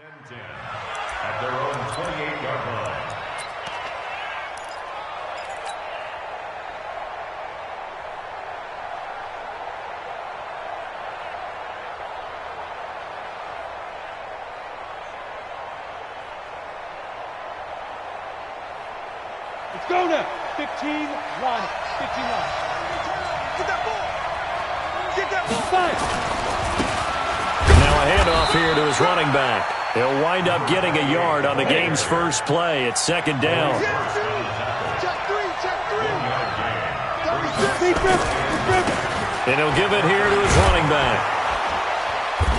At their own 28-yard line. Let's go now. 15 line. 15 line. Get that ball. Get that ball. Fine. Now a handoff here to his running back. He'll wind up getting a yard on the game's first play. It's second down. Check three. And he'll give it here to his running back.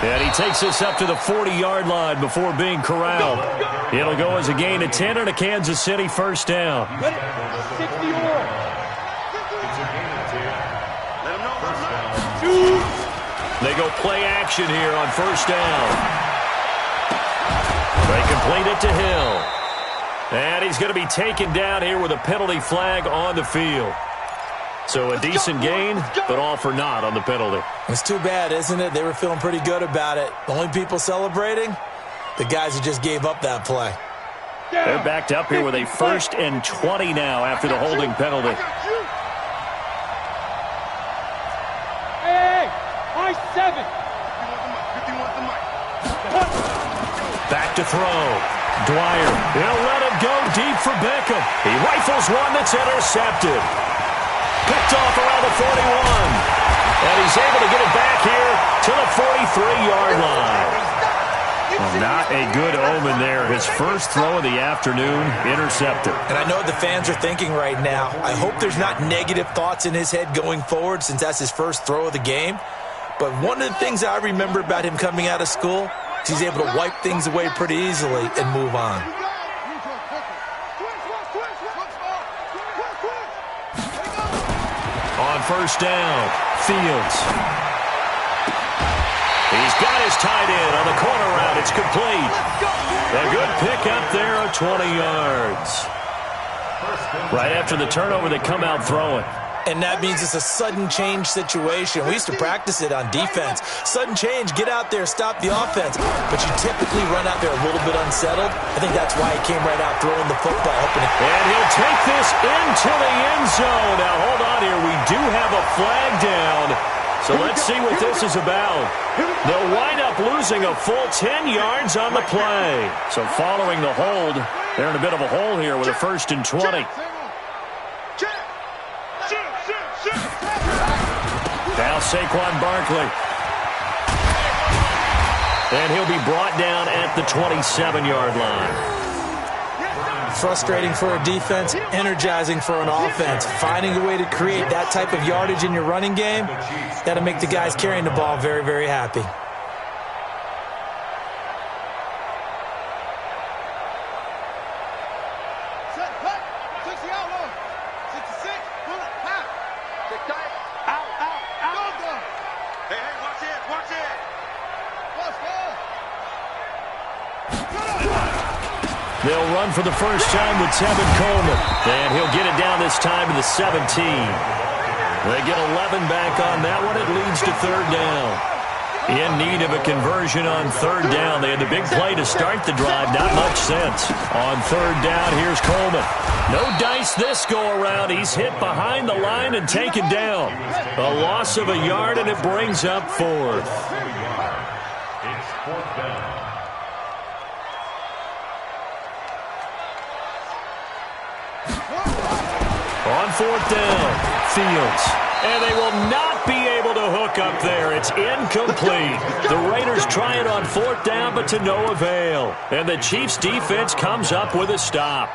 And he takes this up to the 40-yard line before being corralled. It'll go as a gain of 10 and a Kansas City first down. 60 more. They go play action here on first down. They complete it to Hill. And he's going to be taken down here with a penalty flag on the field. So a decent gain, but all for naught on the penalty. It's too bad, isn't it? They were feeling pretty good about it. The only people celebrating? The guys who just gave up that play. They're backed up here with a 1st and 20 now after the holding penalty. Hey, high 7. Back to throw. Dwyer. He'll let him go deep for Beckham. He rifles one that's intercepted. Picked off around the 41. And he's able to get it back here to the 43-yard line. Well, not a good omen there. His first throw of the afternoon, intercepted. And I know what the fans are thinking right now. I hope there's not negative thoughts in his head going forward since that's his first throw of the game. But one of the things I remember about him coming out of school is he's able to wipe things away pretty easily and move on. On first down, Fields. He's got his tight end on the corner route. It's complete. A good pick up there of 20 yards. Right after the turnover, they come out throwing. And that means it's a sudden change situation. We used to practice it on defense. Sudden change, get out there, stop the offense. But you typically run out there a little bit unsettled. I think that's why he came right out throwing the football. And he'll take this into the end zone. Now, hold on here. We do have a flag down. So let's see what this is about. They'll wind up losing a full 10 yards on the play. So following the hold, they're in a bit of a hole here with a 1st and 20. Now Saquon Barkley. And he'll be brought down at the 27-yard line. Frustrating for a defense, energizing for an offense. Finding a way to create that type of yardage in your running game, got to make the guys carrying the ball very, very happy. They'll run for the first time with Tevin Coleman. And he'll get it down this time to the 17. They get 11 back on that one. It leads to 3rd down. In need of a conversion on 3rd down. They had the big play to start the drive. Not much sense. On 3rd down, here's Coleman. No dice this go-around. He's hit behind the line and taken down. A loss of a yard, and it brings up 4th. It's 4th down. On 4th down, Fields. And they will not be able to hook up there. It's incomplete. The Raiders try it on 4th down, but to no avail. And the Chiefs' defense comes up with a stop.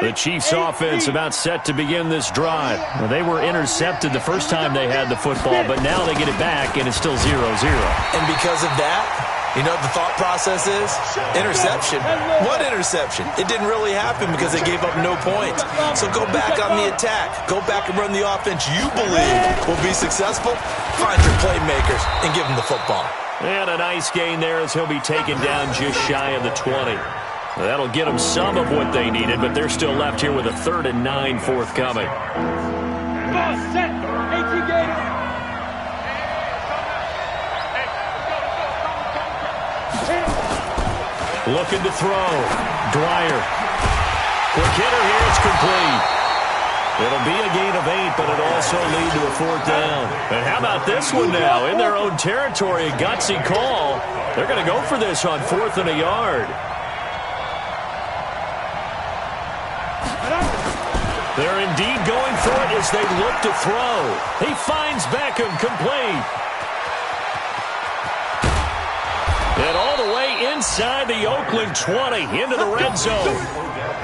The Chiefs' offense about set to begin this drive. Well, they were intercepted the first time they had the football, but now they get it back, and it's still 0-0. And because of that, you know what the thought process is? Interception. What interception? It didn't really happen because they gave up no points. So go back on the attack. Go back and run the offense you believe will be successful. Find your playmakers and give them the football. And a nice gain there as he'll be taken down just shy of the 20. That'll get them some of what they needed, but they're still left here with a 3rd and 9 forthcoming. Ball set. 18 games. Looking to throw. Dwyer. Quick hitter here. It's complete. It'll be a gain of 8, but it'll also lead to a 4th down. And how about this one now? In their own territory, a gutsy call. They're going to go for this on 4th and a yard. They're indeed going for it as they look to throw. He finds Beckham, complete. And all the way inside the Oakland 20 into the red zone.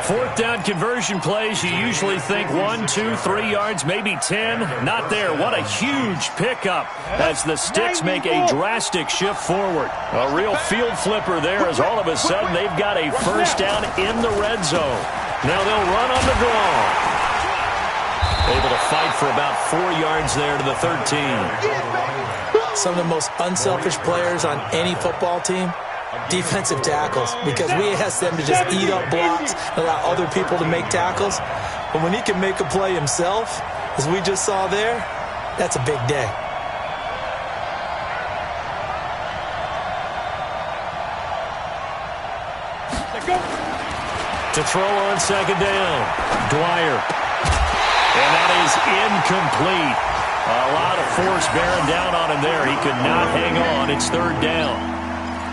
4th down conversion plays, you usually think 1, 2, 3 yards, maybe 10. Not there. What a huge pickup as the Sticks make a drastic shift forward. A real field flipper there as all of a sudden they've got a 1st down in the red zone. Now they'll run on the draw. Able to fight for about 4 yards there to the 13. Some of the most unselfish players on any football team, defensive tackles, because we ask them to just eat up blocks and allow other people to make tackles. But when he can make a play himself, as we just saw there, that's a big day. To throw on 2nd down, Dwyer. And that is incomplete. A lot of force bearing down on him there. He could not hang on. It's 3rd down.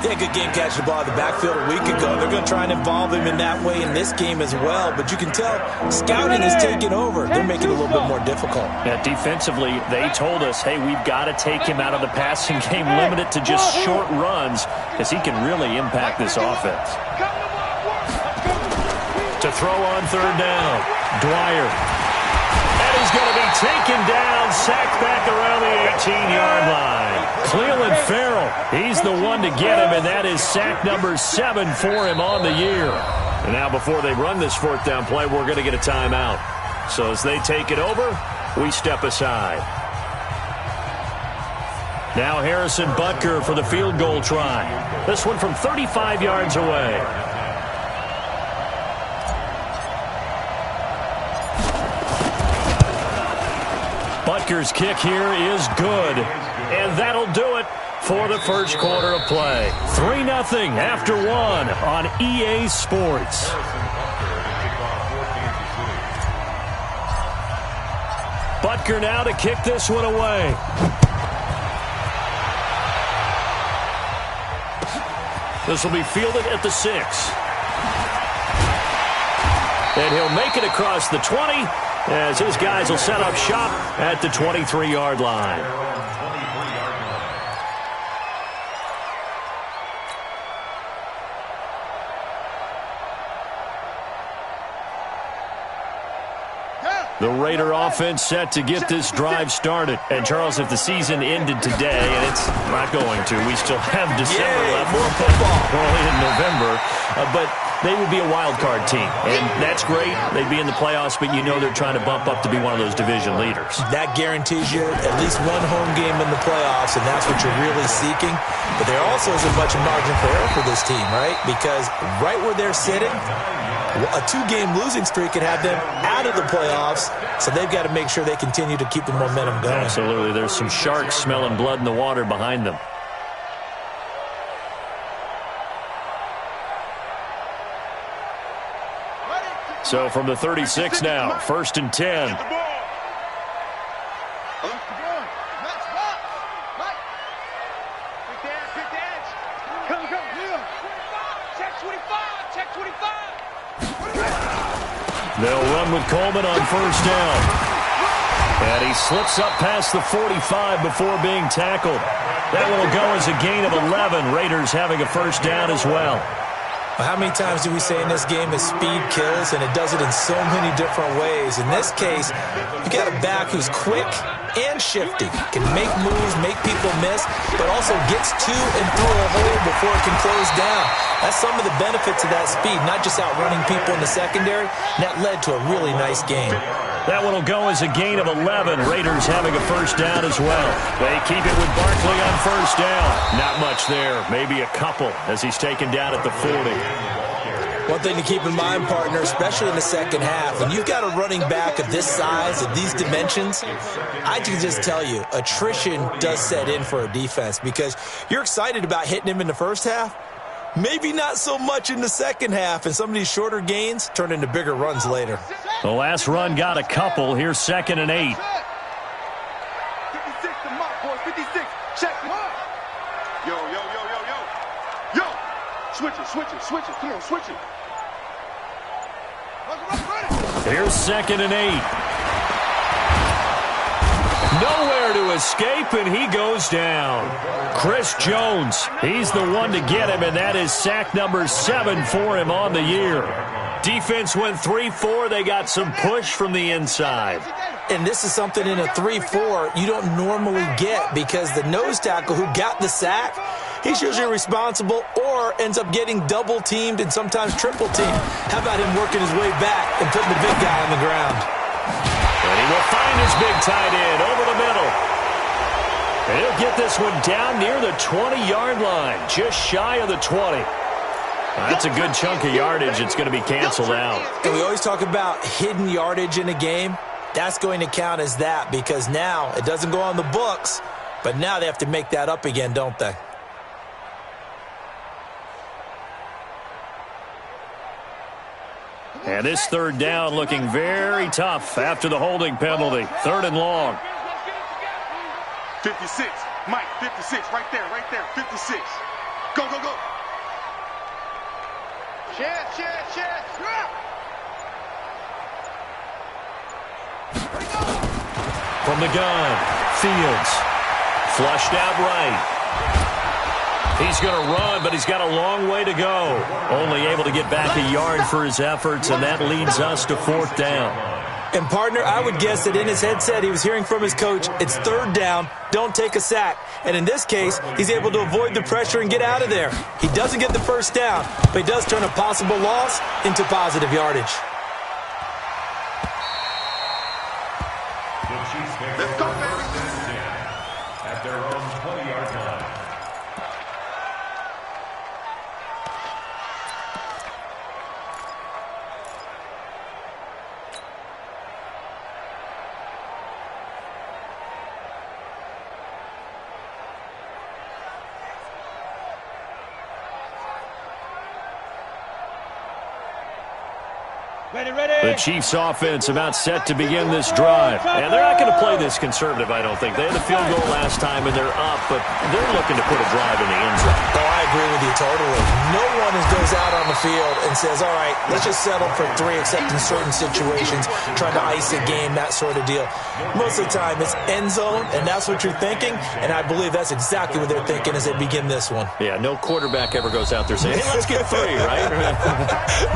Yeah, good game catching the ball in the backfield a week ago. They're going to try and involve him in that way in this game as well. But you can tell scouting is taking over. They're making it a little bit more difficult. Yeah, defensively, they told us, hey, we've got to take him out of the passing game, limit it to just short runs, because he can really impact this offense. To throw on 3rd down, Dwyer. And he's going to be taken down, sacked back around the 18-yard line. Cleveland Farrell, he's the one to get him, and that is sack number 7 for him on the year. And now before they run this 4th down play, we're going to get a timeout. So as they take it over, we step aside. Now Harrison Butker for the field goal try. This one from 35 yards away. Butker's kick here is good, and that'll do it for the first quarter of play. 3-0 after 1 on EA Sports. Butker now to kick this one away. This will be fielded at the 6. And he'll make it across the 20. As his guys will set up shop at the 23-yard line. The Raider offense set to get this drive started. And, Charles, if the season ended today, and it's not going to, we still have December left. More football. Early in November. But they would be a wild card team. And that's great. They'd be in the playoffs, but you know they're trying to bump up to be one of those division leaders. That guarantees you at least one home game in the playoffs, and that's what you're really seeking. But there also isn't much margin for error for this team, right? Because right where they're sitting, a 2-game losing streak could have them out of the playoffs, so they've got to make sure they continue to keep the momentum going. Absolutely. There's some sharks smelling blood in the water behind them. So from the 36 now, 1st and 10. They'll run with Coleman on 1st down. And he slips up past the 45 before being tackled. That one will go as a gain of 11. Raiders having a 1st down as well. How many times do we say in this game that speed kills, and it does it in so many different ways? In this case, you got a back who's quick and shifty, can make moves, make people miss, but also gets to and through a hole before it can close down. That's some of the benefits of that speed, not just outrunning people in the secondary. And that led to a really nice game. That one will go as a gain of 11. Raiders having a 1st down as well. They keep it with Barkley on 1st down. Not much there. Maybe a couple as he's taken down at the 40. One thing to keep in mind, partner, especially in the second half, when you've got a running back of this size, of these dimensions, I can just tell you, attrition does set in for a defense because you're excited about hitting him in the first half, maybe not so much in the second half, and some of these shorter gains turn into bigger runs later. The last run got a couple. Here's 2nd and 8. 56 to mark, boys. 56. Check it. Yo. Switch it. Come on, switch it. Here's 2nd and 8. Nowhere to escape, and he goes down. Chris Jones, he's the one to get him, and that is sack number 7 for him on the year. Defense went 3-4. They got some push from the inside. And this is something in a 3-4 you don't normally get because the nose tackle who got the sack, he's usually responsible or ends up getting double-teamed and sometimes triple-teamed. How about him working his way back and putting the big guy on the ground? And he will find his big tight end over the middle. And he'll get this one down near the 20-yard line, just shy of the 20. That's a good chunk of yardage. It's going to be canceled out. And we always talk about hidden yardage in a game. That's going to count as that because now it doesn't go on the books, but now they have to make that up again, don't they? And this 3rd down looking very tough after the holding penalty. 3rd and long. 56. Mike, 56. Right there. 56. Go. Chance. From the gun, Fields. Flushed out right. He's going to run, but he's got a long way to go. Only able to get back a yard for his efforts, and that leads us to 4th down. And, partner, I would guess that in his headset he was hearing from his coach, it's 3rd down, don't take a sack. And in this case, he's able to avoid the pressure and get out of there. He doesn't get the 1st down, but he does turn a possible loss into positive yardage. Let's go, baby. At their own 20-yard line. The Chiefs offense about set to begin this drive. And they're not going to play this conservative, I don't think. They had a field goal last time, and they're up, but they're looking to put a drive in the end zone. Oh, I agree with you totally. No one goes out on the field and says, all right, let's just settle for 3, except in certain situations, trying to ice a game, that sort of deal. Most of the time, it's end zone, and that's what you're thinking, and I believe that's exactly what they're thinking as they begin this one. Yeah, no quarterback ever goes out there saying, hey, let's get 3, right?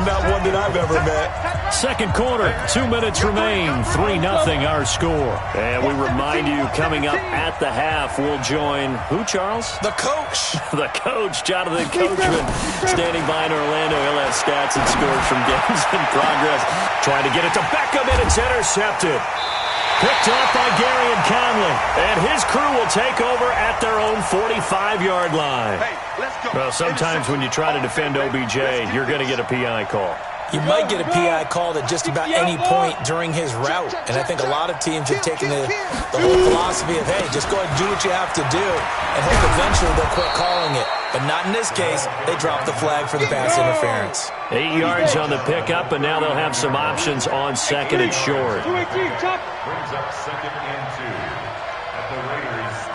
Not one that I've ever met. Second quarter, 2 minutes remain, 3-0 our score. And we remind you, coming up at the half, we'll join, who, Charles? The coach. The coach, Jonathan Coachman, standing by in Orlando. He'll have stats and scores from games in progress. Trying to get it to Beckham, and it's intercepted. Picked off by Gary and Conley. And his crew will take over at their own 45-yard line. Hey, let's go. Well, sometimes when you try to defend OBJ, you're going to get a PI call. You might get a PI called at just about any point during his route. And I think a lot of teams have taken the whole philosophy of, hey, just go ahead and do what you have to do and hope eventually they'll quit calling it. But not in this case. They dropped the flag for the pass interference. 8 yards on the pickup, and now they'll have some options on 2nd and short. Brings up 2nd and 2 at the Raiders'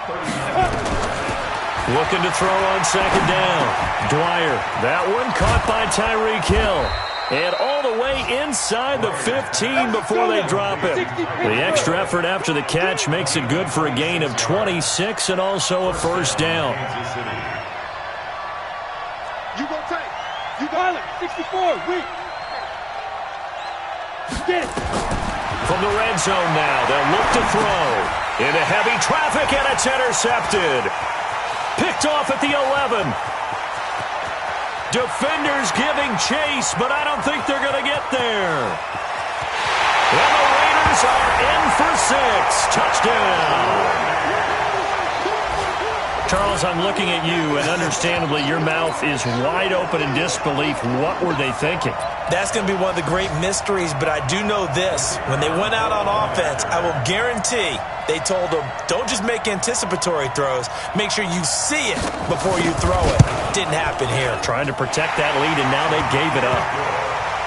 30. Looking to throw on 2nd down. Dwyer, that one caught by Tyreek Hill. And all the way inside the 15 before they drop it. The extra effort after the catch makes it good for a gain of 26 and also a 1st down. You go take. You got it. 64. Weak. Get it. From the red zone now, they'll look to throw. Into heavy traffic, and it's intercepted. Picked off at the 11. Defenders giving chase, but I don't think they're going to get there. And the Raiders are in for 6. Touchdown. Charles, I'm looking at you, and understandably, your mouth is wide open in disbelief. What were they thinking? That's going to be one of the great mysteries, but I do know this. When they went out on offense, I will guarantee they told them, don't just make anticipatory throws. Make sure you see it before you throw it. Didn't happen here. Trying to protect that lead, and now they gave it up.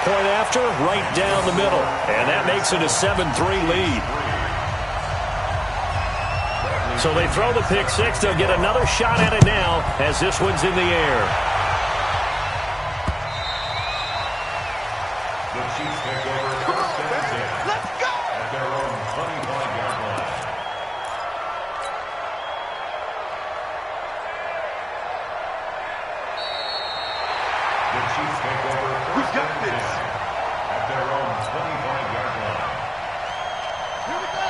Point after, right down the middle, and that makes it a 7-3 lead. So they throw the pick six. They'll get another shot at it now as this one's in the air. The Chiefs take over first and 10. Let's go! At their own 25-yard line. The Chiefs take over first and 10. At their own 25-yard line.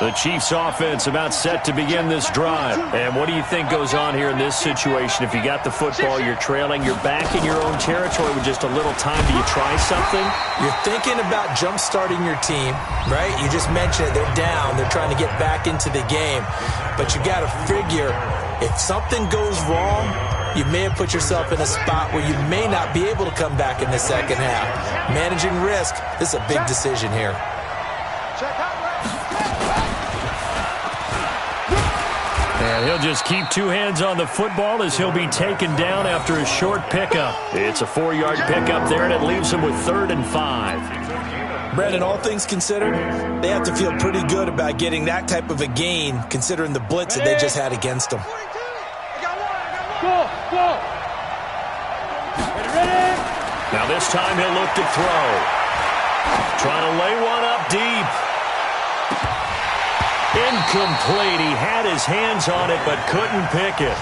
The Chiefs offense about set to begin this drive. And what do you think goes on here in this situation? If you got the football, you're trailing, you're back in your own territory with just a little time. Do you try something? You're thinking about jump-starting your team, right? You just mentioned it. They're down. They're trying to get back into the game. But you got to figure, if something goes wrong, you may have put yourself in a spot where you may not be able to come back in the second half. Managing risk, this is a big decision here. And he'll just keep two hands on the football as he'll be taken down after a short pickup. It's a 4-yard pickup there, and it leaves him with 3rd and 5. Brandon, all things considered, they have to feel pretty good about getting that type of a gain, considering the blitz that they just had against them. Go! Ready? Now this time he'll look to throw. Trying to lay one up deep. Incomplete. He had his hands on it but couldn't pick it.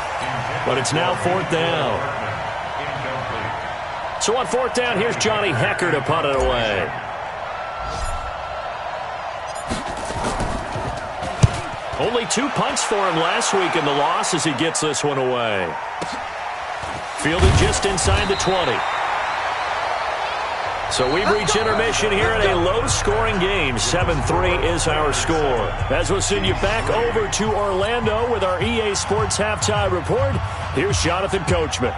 But it's now 4th down. So on 4th down, here's Johnny Hecker to punt it away. Only 2 punts for him last week in the loss as he gets this one away. Fielded just inside the 20. So we've reached intermission here in a low-scoring game. 7-3 is our score. As we'll send you back over to Orlando with our EA Sports Halftime Report, here's Jonathan Coachman.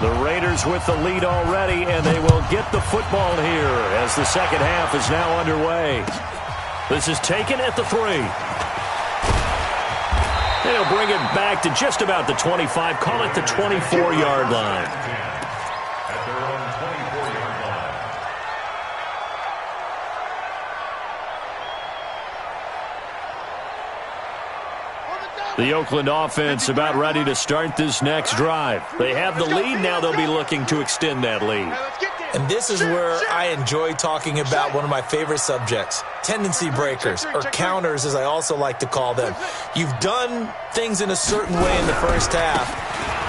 The Raiders with the lead already, and they will get the football here as the second half is now underway. This is taken at the 3. They'll bring it back to just about the 25. Call it the 24-yard line. At their own 24-yard line. The Oakland offense about ready to start this next drive. They have the lead. Now they'll be looking to extend that lead. And this is where I enjoy talking about one of my favorite subjects, tendency breakers, or counters as I also like to call them. You've done things in a certain way in the first half,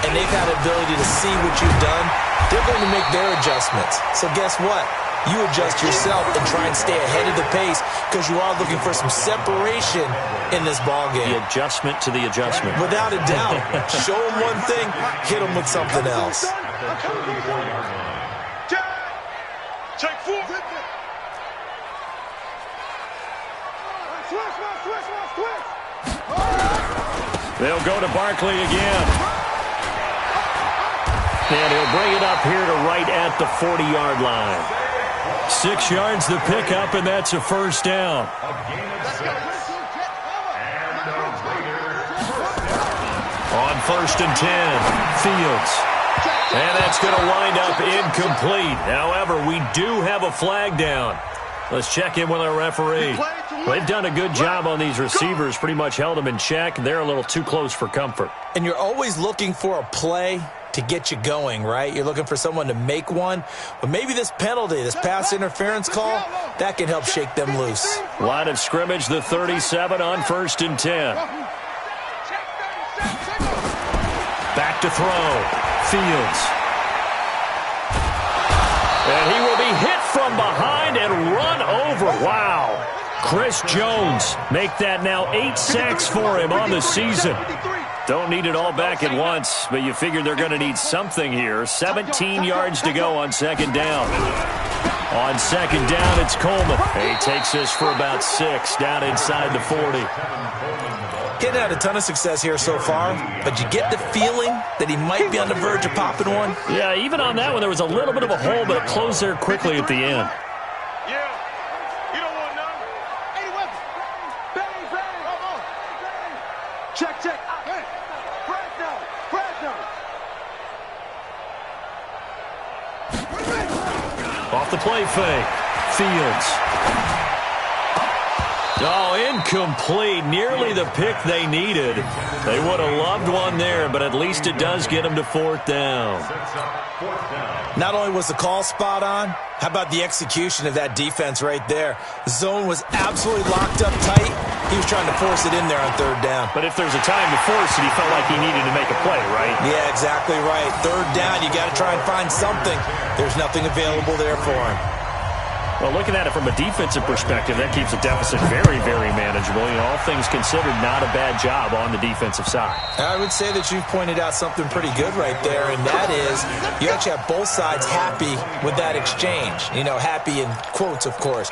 and they've had the ability to see what you've done. They're going to make their adjustments. So guess what? You adjust yourself and try and stay ahead of the pace because you are looking for some separation in this ballgame. The adjustment to the adjustment. Without a doubt. Show them one thing, hit them with something else. Take 4. They'll go to Barkley again. And he'll bring it up here to right at the 40-yard line. 6 yards the pickup, and that's a first down. On 1st and 10, Fields. And that's going to wind up incomplete. However, we do have a flag down. Let's check in with our referee. They've done a good job on these receivers, pretty much held them in check. They're a little too close for comfort. And you're always looking for a play to get you going, right? You're looking for someone to make one. But maybe this penalty, this pass interference call, that can help shake them loose. Line of scrimmage, the 37 on 1st and 10. Back to throw. Fields. And he will be hit from behind and run over. Wow. Chris Jones make that now 8 sacks for him on the season. Don't need it all back at once, but you figure they're going to need something here. 17 yards to go on 2nd down. On second down, it's Coleman. He takes this for about 6 down inside the 40. Getting had a ton of success here so far, but you get the feeling that he might be on the verge of popping one. Yeah, even on that one, there was a little bit of a hole, but it closed there quickly at the end. Yeah. You don't want none. 80 weapons. Bang, bang. Check, check. Fresno. Off the play fake. Fields. Oh, incomplete. Nearly the pick they needed. They would have loved one there, but at least it does get them to 4th down. Not only was the call spot on, how about the execution of that defense right there? The zone was absolutely locked up tight. He was trying to force it in there on 3rd down. But if there's a time to force it, he felt like he needed to make a play, right? Yeah, exactly right. 3rd down, you got to try and find something. There's nothing available there for him. Well, looking at it from a defensive perspective, that keeps the deficit very, very manageable. You know, all things considered, not a bad job on the defensive side. I would say that you've pointed out something pretty good right there, and that is you actually have both sides happy with that exchange. You know, happy in quotes, of course.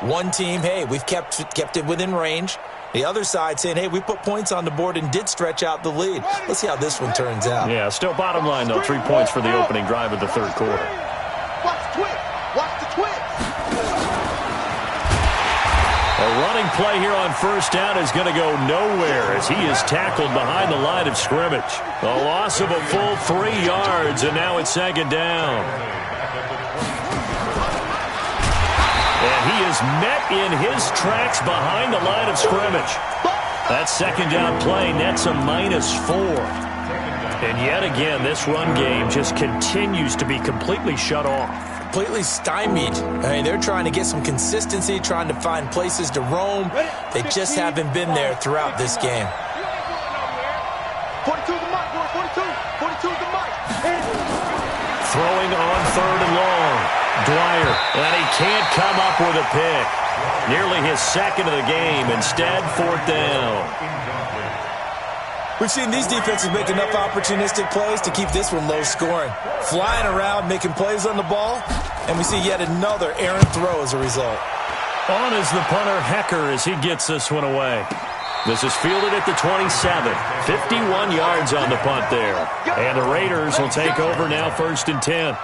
One team, hey, we've kept it within range. The other side saying, hey, we put points on the board and did stretch out the lead. Let's see how this one turns out. Yeah, still bottom line, though, 3 points for the opening drive of the 3rd quarter. Watch the twist. Watch the twist. A running play here on 1st down is going to go nowhere as he is tackled behind the line of scrimmage. A loss of a full 3 yards, and now it's 2nd down. And he is met in his tracks behind the line of scrimmage. That 2nd down play nets a -4. And yet again, this run game just continues to be completely shut off. Completely stymied. I mean, they're trying to get some consistency, trying to find places to roam. They just haven't been there throughout this game. 42 the mic, 42 the mic. Throwing on 3rd and long. Dwyer, and he can't come up with a pick. Nearly his 2nd of the game. Instead, 4th down. We've seen these defenses make enough opportunistic plays to keep this one low scoring. Flying around, making plays on the ball, and we see yet another errant throw as a result. On is the punter, Hecker, as he gets this one away. This is fielded at the 27. 51 yards on the punt there. And the Raiders will take over now 1st and 10.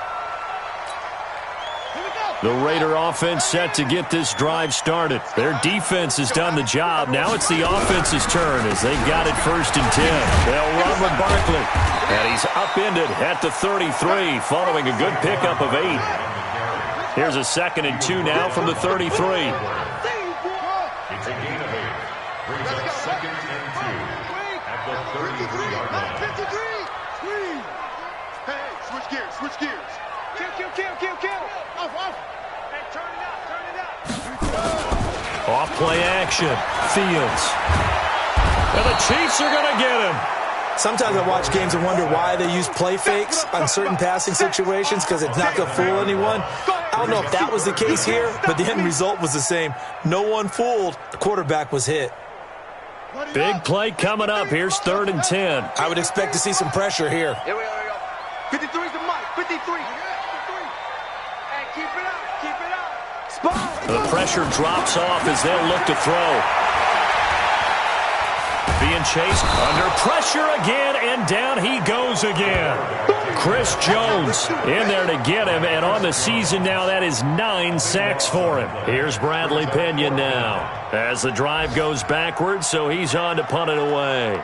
The Raider offense set to get this drive started. Their defense has done the job. Now it's the offense's turn as they've got it 1st and 10. They'll run with Barkley. And he's upended at the 33 following a good pickup of 8. Here's a 2nd and 2 now from the 33. It's a gain of 8. Brings up 2nd and 2 at the 33-yard line. Hey, switch gears. Kill. Off. Hey, turn it out. Off play action. Fields. And the Chiefs are going to get him. Sometimes I watch games and wonder why they use play fakes on certain passing situations because it's not going to fool anyone. I don't know if that was the case here, but the end result was the same. No one fooled. The quarterback was hit. Big play coming up. Here's 3rd and 10. I would expect to see some pressure here. Here we go. 53's the mic. 53. Hey, keep it up. Spot. The pressure drops off as they'll look to throw. Being chased under pressure again, and down he goes again. Chris Jones in there to get him, and on the season now, that is 9 sacks for him. Here's Bradley Pinion now as the drive goes backwards, so he's on to punt it away.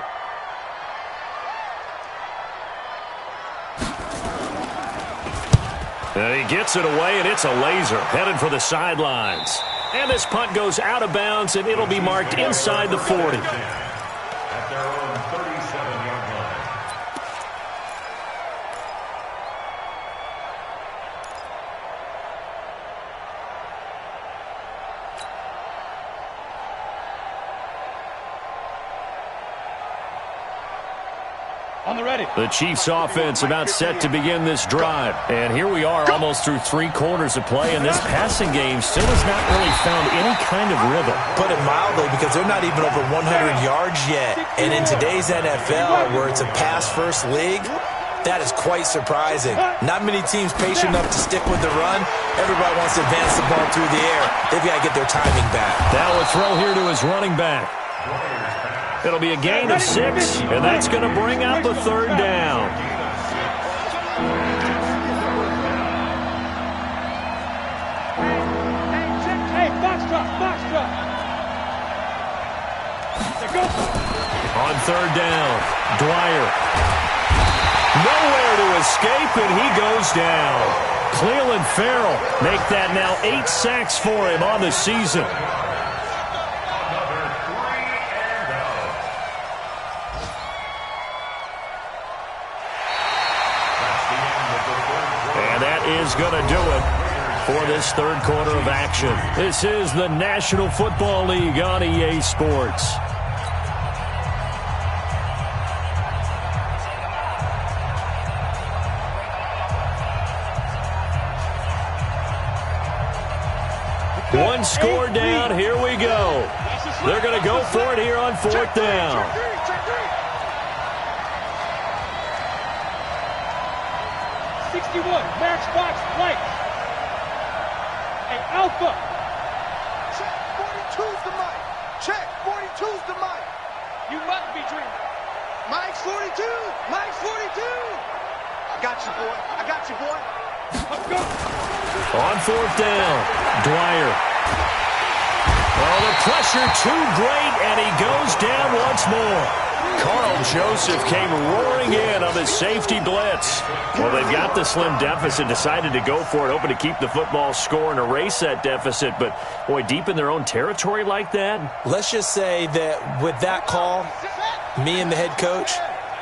And he gets it away, and it's a laser headed for the sidelines. And this punt goes out of bounds, and it'll be marked inside the 40. At their own 37-yard line. On the ready. The Chiefs offense about set to begin this drive. And here we are almost through 3 quarters of play, and this passing game still has not really found any kind of rhythm. Put it mildly, because they're not even over 100 yards yet. And in today's NFL, where it's a pass-first league, That is quite surprising. Not many teams patient enough to stick with the run. Everybody wants to advance the ball through the air. They've got to get their timing back. Now a throw here to his running back. It'll be a gain of 6, and that's going to bring up a third down. Hey, box drop. On third down, Dwyer. Nowhere to escape, and he goes down. Cleveland Farrell make that now 8 sacks for him on the season. And that is going to do it for this third quarter of action. This is the National Football League on EA Sports. One score down. Here we go. They're going to go for it here on fourth down. Matchbox light. Hey, Alpha. Check, 42's the mic. Check, 42's the mic. You must be dreaming. Mike's 42. Mike's 42. I got you, boy. Let's go. On fourth down, Dwyer. Oh, the pressure too great, and he goes down once more. Carl Joseph came roaring in on the safety blitz. Well, they've got the slim deficit, decided to go for it, hoping to keep the football score and erase that deficit. But, boy, deep in their own territory like that. Let's just say that with that call, me and the head coach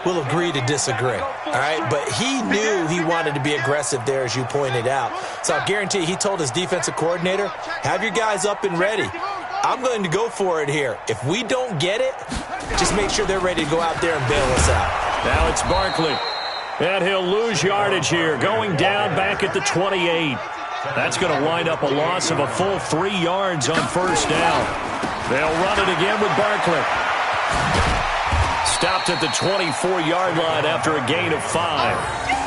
will agree to disagree. All right, but he knew he wanted to be aggressive there, as you pointed out. So I guarantee he told his defensive coordinator, have your guys up and ready. I'm going to go for it here. If we don't get it, just make sure they're ready to go out there and bail us out. Now it's Barkley. And he'll lose yardage here, going down back at the 28. That's going to wind up a loss of a full 3 yards on first down. They'll run it again with Barkley. Stopped at the 24-yard line after a gain of 5.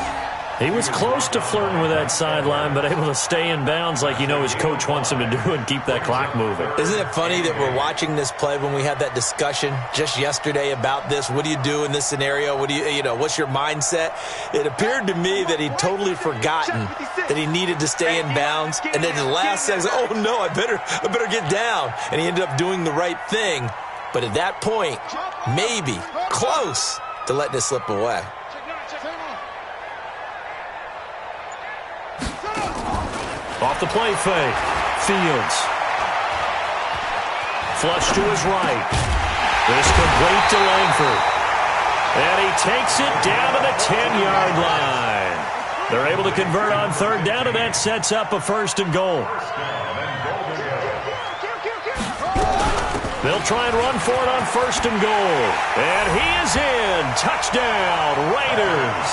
He was close to flirting with that sideline, but able to stay in bounds like his coach wants him to do and keep that clock moving. Isn't it funny that we're watching this play when we had that discussion just yesterday about this? What do you do in this scenario? What do what's your mindset? It appeared to me that he'd totally forgotten that he needed to stay in bounds, and then the last second, oh no, I better get down, and he ended up doing the right thing. But at that point, maybe close to letting it slip away. Off the play fake. Fields. Flush to his right. This complete to Langford. And he takes it down to the 10-yard line. They're able to convert on third down, and that sets up a first and goal. They'll try and run for it on first and goal. And he is in. Touchdown, Raiders.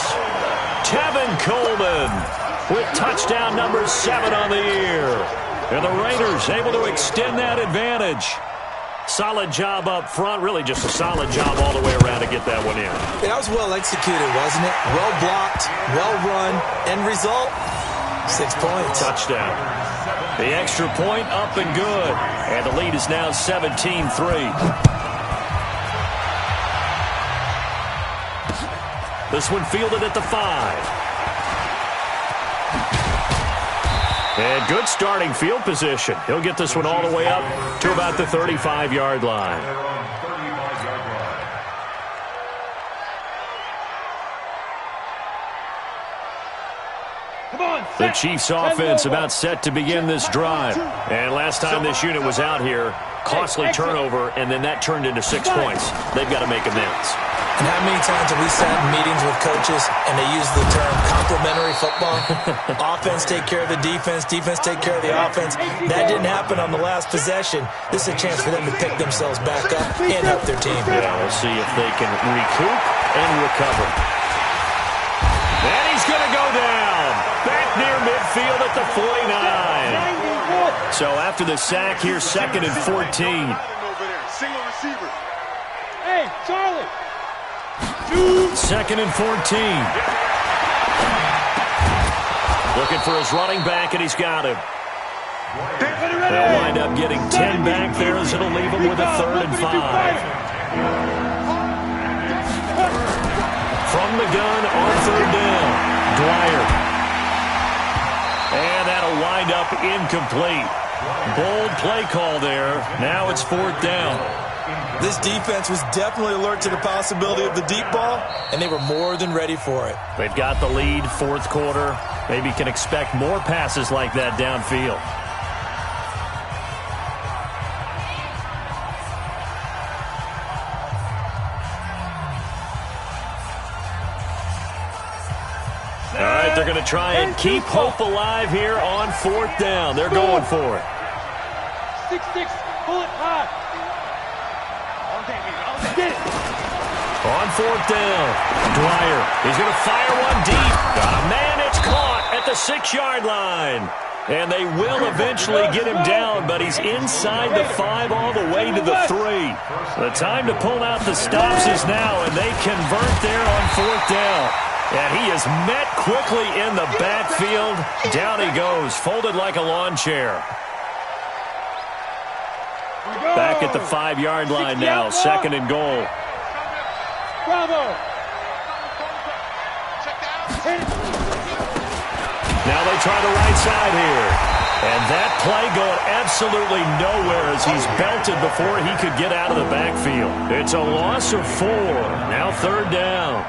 Tevin Coleman with touchdown number 7 on the year. And the Raiders able to extend that advantage. Solid job up front. Really just a solid job all the way around to get that one in. That was well executed, wasn't it? Well blocked, well run. End result, 6 points. Touchdown. The extra point up and good. And the lead is now 17-3. This one fielded at the 5. And good starting field position. He'll get this one all the way up to about the 35-yard line. The Chiefs offense about set to begin this drive. And last time this unit was out here, costly turnover, and then that turned into 6 points. They've got to make amends. And how many times have we sat in meetings with coaches and they use the term complementary football? Offense take care of the defense, defense take care of the offense. That didn't happen on the last possession. This is a chance for them to pick themselves back up and help their team. Yeah, we'll see if they can recoup and recover. And he's going to go down. Back near midfield at the 49. So after the sack here, 2nd and 14. Single receiver. Hey, Charlie. 2nd and 14. Looking for his running back, and he's got him. They'll wind up getting 10 back there as it'll leave him with a 3rd and 5. From the gun on 3rd down, Dwyer. And that'll wind up incomplete. Bold play call there. Now it's 4th down. This defense was definitely alert to the possibility of the deep ball, and they were more than ready for it. They've got the lead, 4th quarter. Maybe can expect more passes like that downfield. All right, they're going to try and keep hope alive here on 4th down. They're going for it. 6-6, pull it high. Get it. On 4th down, Dwyer. He's going to fire one deep. Got a man, it's caught at the 6-yard line. And they will eventually get him down, but he's inside the 5 all the way to the 3. The time to pull out the stops is now, and they convert there on 4th down. And he is met quickly in the backfield. Down he goes, folded like a lawn chair. Back at the 5-yard line now, 2nd and goal. Bravo. Now they try the right side here. And that play going absolutely nowhere as he's belted before he could get out of the backfield. It's a loss of 4. Now 3rd down.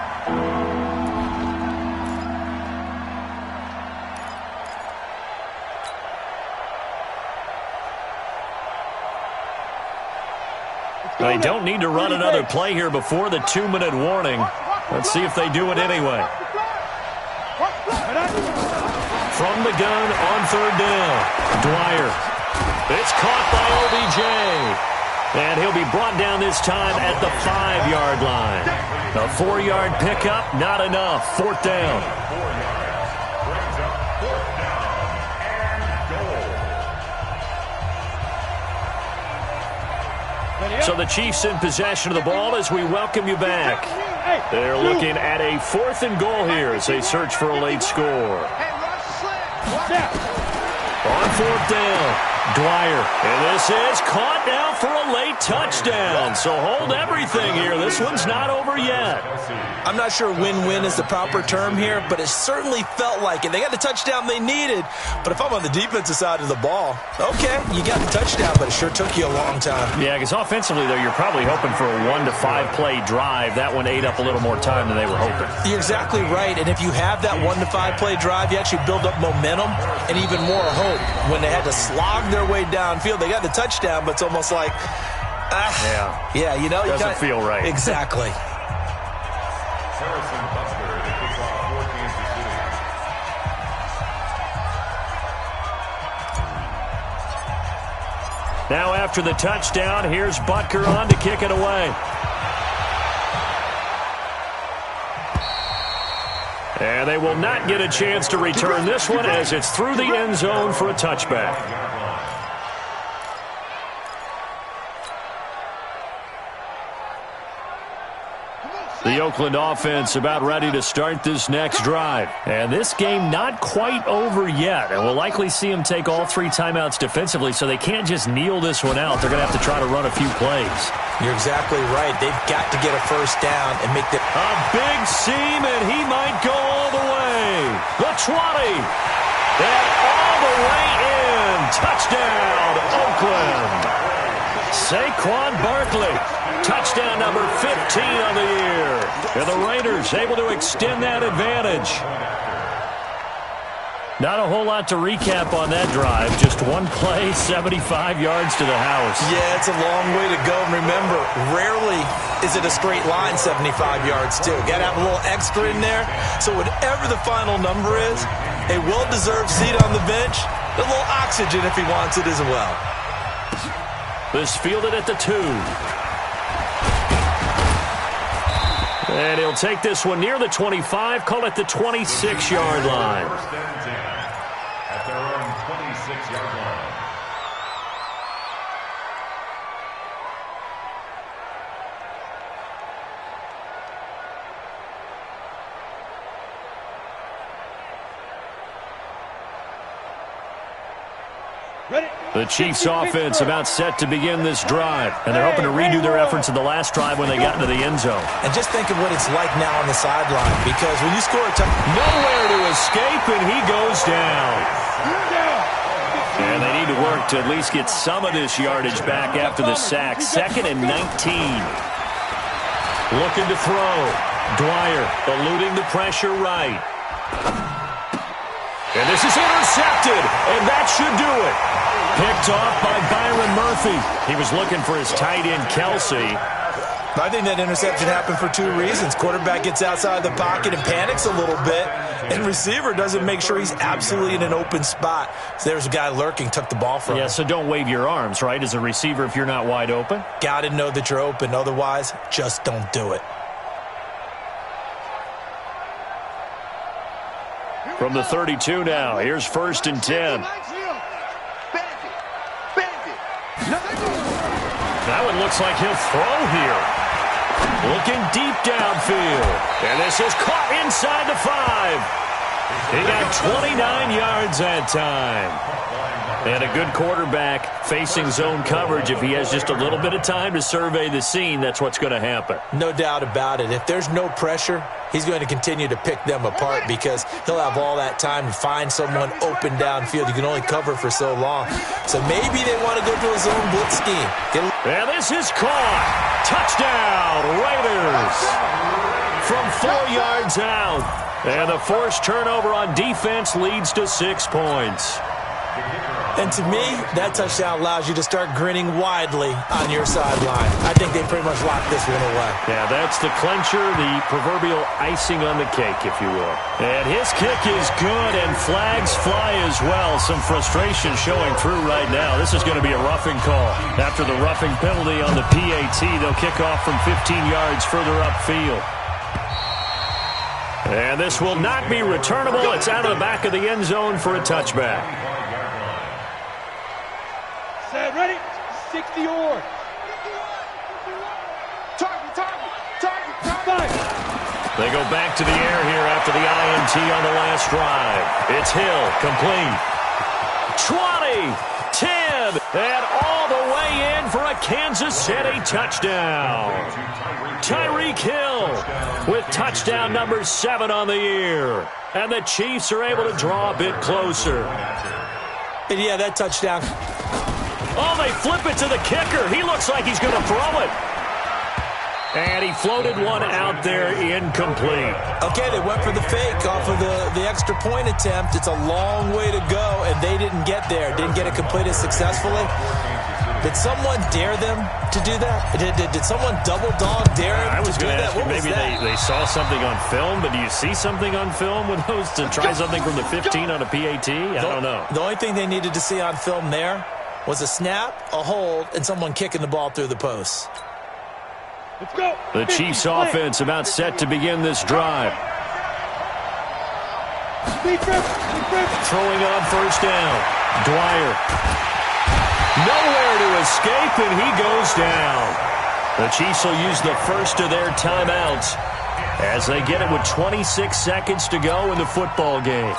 They don't need to run another play here before the 2-minute warning. Let's see if they do it anyway. From the gun on 3rd down, Dwyer. It's caught by OBJ. And he'll be brought down this time at the 5-yard line. A 4-yard pickup, not enough. 4th down. So the Chiefs in possession of the ball as we welcome you back. They're looking at a 4th and goal here as they search for a late score. On 4th down, Dwyer. And this is caught now for a late touchdown. So hold everything here. This one's not over yet. I'm not sure win-win is the proper term here, but it certainly felt like it. They got the touchdown they needed, but if I'm on the defensive side of the ball, okay, you got the touchdown, but it sure took you a long time. Yeah, because offensively, though, you're probably hoping for a 1 to 5 play drive. That one ate up a little more time than they were hoping. You're exactly right, and if you have that 1 to 5 play drive, you actually build up momentum and even more hope. When they had to slog their way downfield, they got the touchdown, but it's almost like, yeah, you know, doesn't feel right. Exactly. Harrison Buster to kick off for Kansas City. Now after the touchdown, here's Butker on to kick it away. And they will not get a chance to return this one as it's through the end zone for a touchback. The Oakland offense about ready to start this next drive. And this game not quite over yet. And we'll likely see them take all 3 timeouts defensively, so they can't just kneel this one out. They're going to have to try to run a few plays. You're exactly right. They've got to get a 1st down and make the... A big seam, and he might go all the way. The 20. And all the way in. Touchdown, Oakland. Saquon Barkley. Touchdown number 15 on the year. And the Raiders able to extend that advantage. Not a whole lot to recap on that drive. Just one play, 75 yards to the house. Yeah, it's a long way to go. And remember, rarely is it a straight line 75 yards, too. Got to have a little extra in there. So whatever the final number is, a well-deserved seat on the bench, a little oxygen if he wants it as well. This fielded at the 2. And he'll take this one near the 25, call it the 26-yard line. First and 10 at their own 26-yard line. The Chiefs' offense about set to begin this drive, and they're hoping to redo their efforts in the last drive when they got into the end zone. And just think of what it's like now on the sideline, because when you score a touchdown, nowhere to escape, and he goes down. And they need to work to at least get some of this yardage back after the sack. 2nd and 19. Looking to throw. Dwyer eluding the pressure right. And this is intercepted, and that should do it. Picked off by Byron Murphy. He was looking for his tight end, Kelsey. I think that interception happened for 2 reasons. Quarterback gets outside the pocket and panics a little bit, and receiver doesn't make sure he's absolutely in an open spot. So there's a guy lurking, took the ball from him. Yeah, so don't wave your arms, right, as a receiver if you're not wide open? Got to know that you're open. Otherwise, just don't do it. From the 32 now, here's 1st and 10. That one looks like he'll throw here. Looking deep downfield. And this is caught inside the 5. He got 29 yards that time. And a good quarterback facing zone coverage. If he has just a little bit of time to survey the scene, that's what's going to happen. No doubt about it. If there's no pressure, he's going to continue to pick them apart because he'll have all that time to find someone open downfield. You can only cover for so long. So maybe they want to go to a zone blitz scheme. And this is caught. Touchdown, Raiders. From 4 yards out. And the forced turnover on defense leads to 6 points. And to me, that touchdown allows you to start grinning widely on your sideline. I think they pretty much locked this one away. Yeah, that's the clincher, the proverbial icing on the cake, if you will. And his kick is good, and flags fly as well. Some frustration showing through right now. This is going to be a roughing call. After the roughing penalty on the PAT, they'll kick off from 15 yards further upfield. And this will not be returnable. It's out of the back of the end zone for a touchback. Set, ready, 60 or. Target. They go back to the air here after the INT on the last drive. It's Hill, complete. 20, 10, and all the way in for a Kansas City touchdown. Tyreek Hill with touchdown number 7 on the year. And the Chiefs are able to draw a bit closer. And yeah, that touchdown. Oh, they flip it to the kicker. He looks like he's going to throw it. And he floated one out there incomplete. Okay, they went for the fake off of the extra point attempt. It's a long way to go, and they didn't get there. Didn't get it completed successfully. Did someone dare them to do that? Did someone double dog dare them? I was going to ask you, maybe they saw something on film, but do you see something on film with those to try something from the 15 on a PAT? I don't know. The only thing they needed to see on film there was a snap, a hold, and someone kicking the ball through the post. Let's go. The Chiefs' offense about set to begin this drive. Throwing on first down. Dwyer. Nowhere to escape, and he goes down. The Chiefs will use the first of their timeouts as they get it with 26 seconds to go in the football game.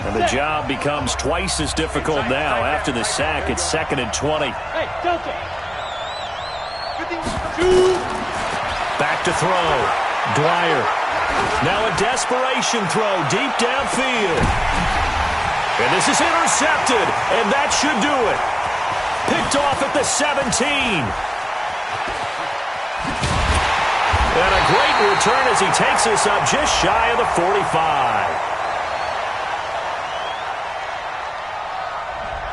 And the job becomes twice as difficult now. After the sack, it's 2nd and 20. Hey, Delta. Back to throw. Dwyer. Now a desperation throw deep downfield. And this is intercepted, and that should do it. Picked off at the 17. And a great return as he takes us up just shy of the 45.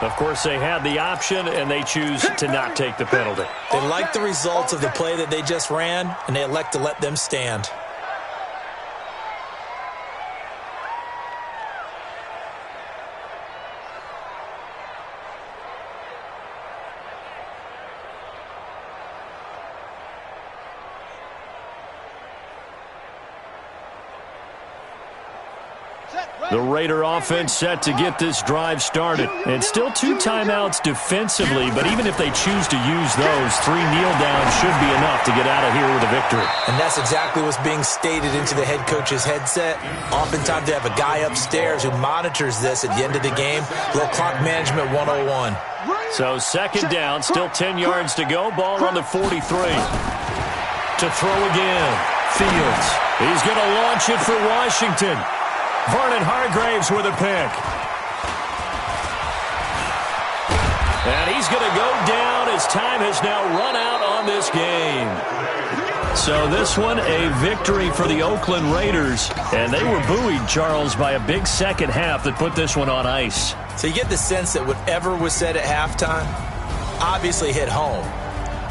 Of course, they had the option, and they choose to not take the penalty. They like the results of the play that they just ran, and they elect to let them stand. The Raider offense set to get this drive started. And still 2 timeouts defensively, but even if they choose to use those, 3 kneel downs should be enough to get out of here with a victory. And that's exactly what's being stated into the head coach's headset. Oftentimes they have a guy upstairs who monitors this at the end of the game. Little clock management 101. So second down, still 10 yards to go. Ball on the 43. To throw again. Fields. He's going to launch it for Washington. Vernon Hargraves with a pick. And he's going to go down as time has now run out on this game. So this one, a victory for the Oakland Raiders. And they were buoyed, Charles, by a big second half that put this one on ice. So you get the sense that whatever was said at halftime obviously hit home.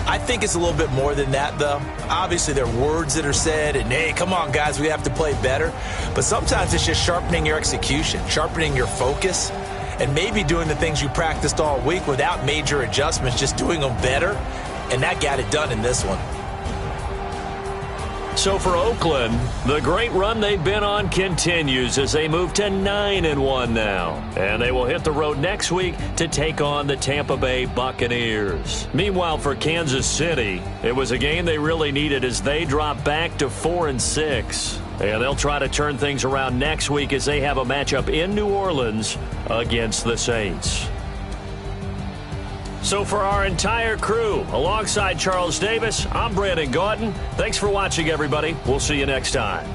I think it's a little bit more than that, though. Obviously, there are words that are said, and, hey, come on, guys, we have to play better. But sometimes it's just sharpening your execution, sharpening your focus, and maybe doing the things you practiced all week without major adjustments, just doing them better. And that got it done in this one. So for Oakland, the great run they've been on continues as they move to 9-1 now. And they will hit the road next week to take on the Tampa Bay Buccaneers. Meanwhile, for Kansas City, it was a game they really needed as they drop back to 4-6. And they'll try to turn things around next week as they have a matchup in New Orleans against the Saints. So for our entire crew, alongside Charles Davis, I'm Brandon Gautin. Thanks for watching, everybody. We'll see you next time.